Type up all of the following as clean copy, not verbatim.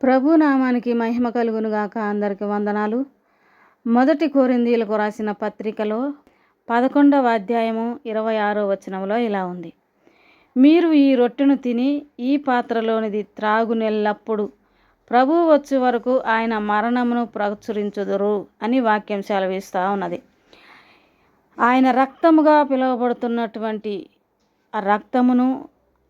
ప్రభు నామానికి మహిమ కలుగునుగాక. అందరికి వందనాలు. మొదటి కొరింథీయులకు రాసిన పత్రికలో 11వ అధ్యాయము 26వ వచనంలో ఇలా ఉంది: మీరు ఈ రొట్టెను తిని ఈ పాత్రలోనిది త్రాగునెల్లప్పుడు ప్రభువు వచ్చే వరకు ఆయన మరణమును ప్రచురించుదురు అని వాక్యం సెలవిస్తూ ఉన్నది. ఆయన రక్తముగా పిలువబడుతున్నటువంటి ఆ రక్తమును,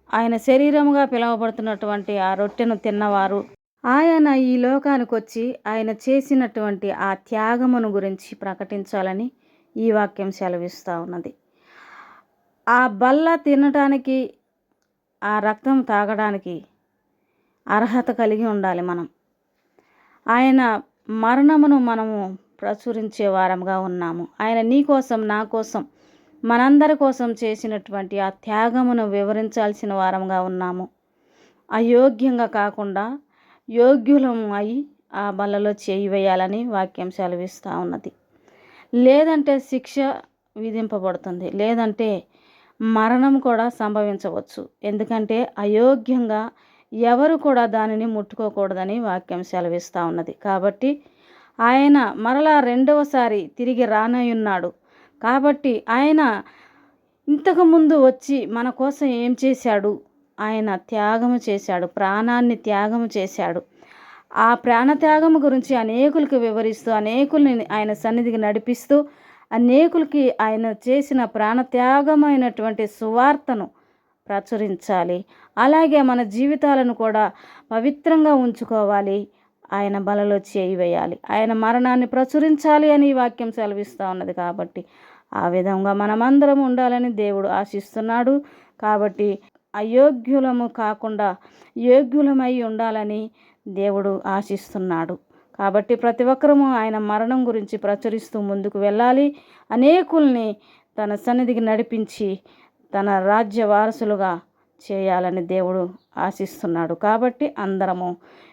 ఆయన శరీరముగా పిలువబడుతున్నటువంటి ఆ రొట్టెను తిన్నవారు ఆయన ఈ లోకానికి వచ్చి ఆయన చేసినటువంటి ఆ త్యాగమును గురించి ప్రకటించాలని ఈ వాక్యం సెలవిస్తూ ఉన్నది. ఆ బల్ల తినటానికి, ఆ రక్తం తాగడానికి అర్హత కలిగి ఉండాలి మనం. ఆయన మరణమును మనము ప్రచురించే వారంగా ఉన్నాము. ఆయన నీ కోసం, నా కోసం, మనందరి కోసం చేసినటువంటి ఆ త్యాగమును వివరించాల్సిన వారంగా ఉన్నాము. అయోగ్యంగా కాకుండా యోగ్యులము అయి ఆ బల్లలో చేయి వేయాలని వాక్యం సెలవిస్తూ ఉన్నది. లేదంటే శిక్ష విధింపబడుతుంది, లేదంటే మరణం కూడా సంభవించవచ్చు. ఎందుకంటే అయోగ్యంగా ఎవరు కూడా దానిని ముట్టుకోకూడదని వాక్యం సెలవిస్తూ ఉన్నది. కాబట్టి ఆయన మరలా రెండవసారి తిరిగి రానయ్యున్నాడు. కాబట్టి ఆయన ఇంతకుముందు వచ్చి మన కోసం ఏం చేశాడు? ఆయన త్యాగము చేశాడు, ప్రాణాన్ని త్యాగము చేశాడు. ఆ ప్రాణత్యాగము గురించి అనేకులకు వివరిస్తూ, అనేకుల్ని ఆయన సన్నిధికి నడిపిస్తూ, అనేకులకి ఆయన చేసిన ప్రాణత్యాగమైనటువంటి సువార్తను ప్రచురించాలి. అలాగే మన జీవితాలను కూడా పవిత్రంగా ఉంచుకోవాలి. ఆయన బలలో చేయి వేయాలి, ఆయన మరణాన్ని ప్రచురించాలి అని ఈ వాక్యం సెలవిస్తూ ఉన్నది. కాబట్టి ఆ విధంగా మనమందరం ఉండాలని దేవుడు ఆశిస్తున్నాడు. కాబట్టి అయోగ్యులము కాకుండా యోగ్యులమై ఉండాలని దేవుడు ఆశిస్తున్నాడు. కాబట్టి ప్రతి ఒక్కరము ఆయన మరణం గురించి ప్రచురిస్తూ ముందుకు వెళ్ళాలి. అనేకుల్ని తన సన్నిధికి నడిపించి తన రాజ్య వారసులుగా చేయాలని దేవుడు ఆశిస్తున్నాడు. కాబట్టి అందరము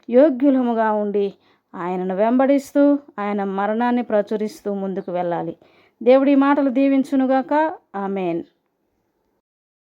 యోగ్యులముగా ఉండి ఆయనను వెంబడిస్తూ ఆయన మరణాన్ని ప్రచురిస్తూ ముందుకు వెళ్ళాలి. దేవుడి మాటలు దీవించునుగాక. ఆమేన్.